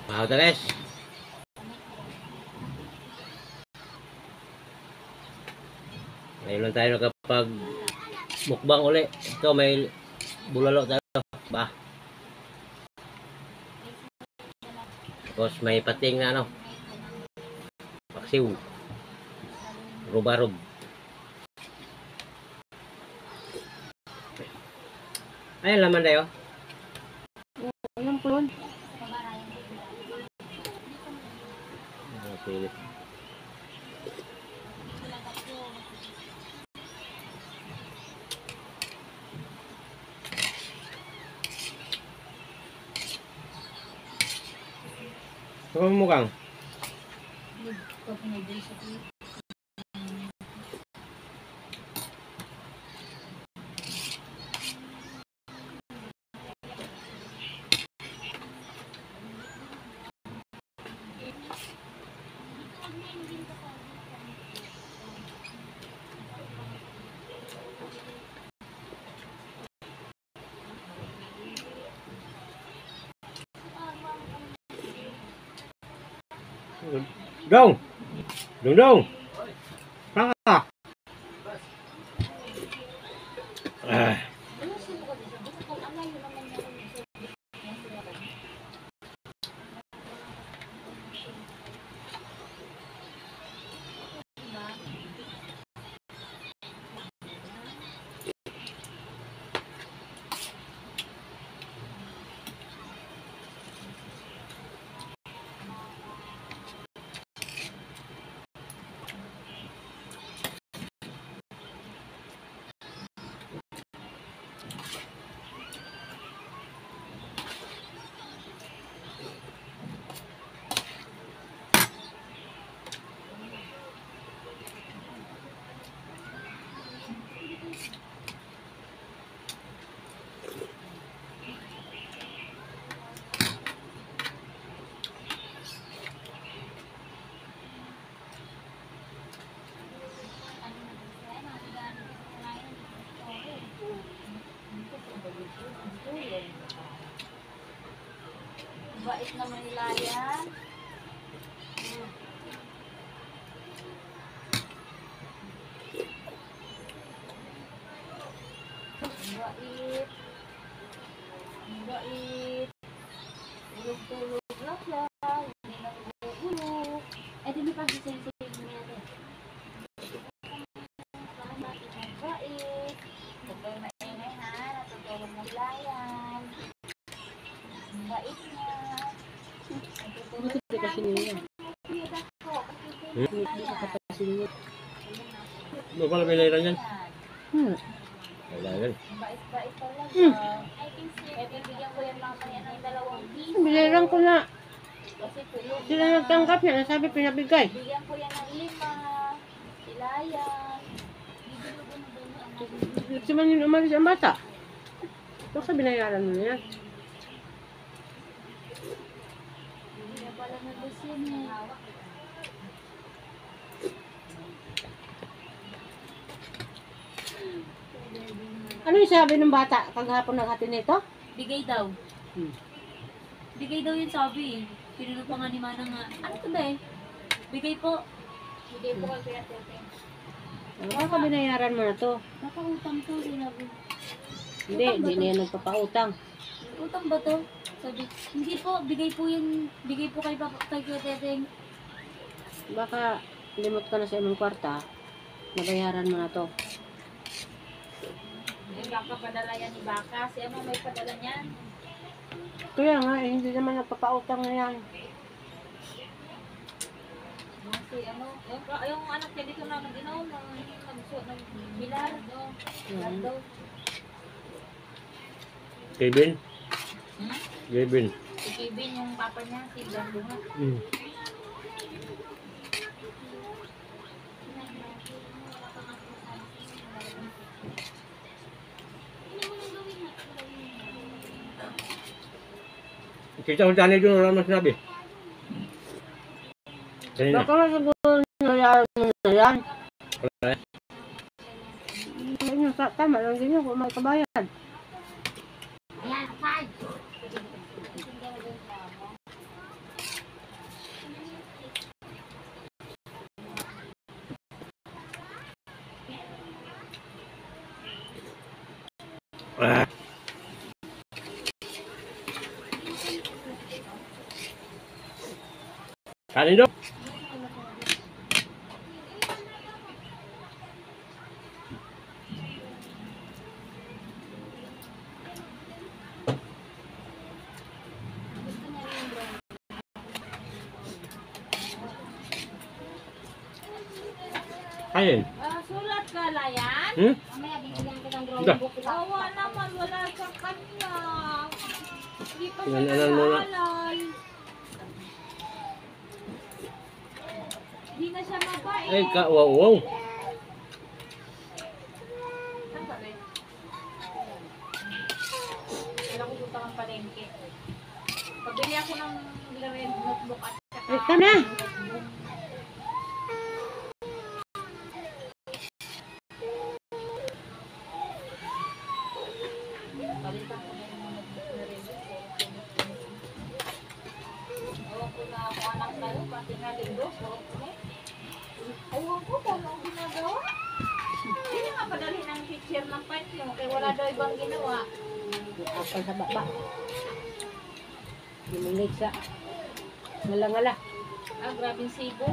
Mga Teres. Ngayon lang tayo nakapag mukbang uli. Ito may bulalo tayo. Ba? Tapos may pating na ano. Paksiw. Rubarog. Ayan laman tayo. Alam ko yun. Pilit. Ano mo kang? Dong! Dong dong! Saan ka? Bait naman nila yan. Bait. Bait. Tulog-tulog lang. Hindi na tulog. Eh, di ba kasi sensibig niya rin? Bait. Huwag kayo maingay ha. Natutulog ng layan. Bait niya. Bakit kasi niya? Kasi niya. Ano pala binayran yan? Kailangan. Bait-bait talaga. Eh, bibigyan ko yan mamaya ng 2 piso. Biliran ko na. Kasi tulog Sila na. nagtanggap yan. Sabi pinabigay. Bigyan ko yan ng 5. Sila yan. Gusto man yun umalis ang bata. Ito sa binayaran mo na yan. Hindi na pala nabos yun eh. Ano yung sabi ng bata kagahapon naghati nito? Bigay daw. Bigay daw yun sabi eh. Pinunod pa nga ni Manang nga. Ano to ba eh? Bigay po. Bigay po kay Kuya Tete. Ano ka binayaran mo na to? Nakautang to. Sinabi. Hindi na yan nagpapautang. Utang ba to? Sabi, hindi po. Bigay po yun. Bigay po kay Kuya Tete. Baka limot ka na sa imong kwarta, nabayaran mo na to. Yung kakapadala yan ni Baka. Si Ama may padala niyan. Kaya nga, hindi naman nagpapautang na yan. Si ano, yung anak niya dito na mag-inaw, nag-bilar, no? Bilar daw. Kevin? Hmm? Kevin. Si Kevin, yung papa niya, si Brando nga. Kita ko dyan doon, wala naman sinabi. Kanina. Baka nga siguro nabayaran mo na yan. Wala. Tama lang din yun kung may kabayan. Ayan, 5. Ah. Kanin dong. Kain. Sulat ka lang yan? Hmm? Mamaya bibigyan ko ng Dah. drawing book. Awa naman, wala sa kanya. Hindi pa siya Tingnan mo na. nag-aalay. Hindi na siya mabait. Ay, wow, wow. Saan ka, be? Kailangan ko punta kang palengke. Pabili ako ng red notebook at saka... Ay, ka na! Palitan ko na yung mga notebook na red. Ewan ko na ako anak tayo, pati nga linggo. Ewan ko kung anong ginagawa. Hindi nga padali ng picture ng panyo, kaya wala daw ibang ginawa. Apal sa baba. Gimulit sa ngala-ngala. Ah, grabing sibo.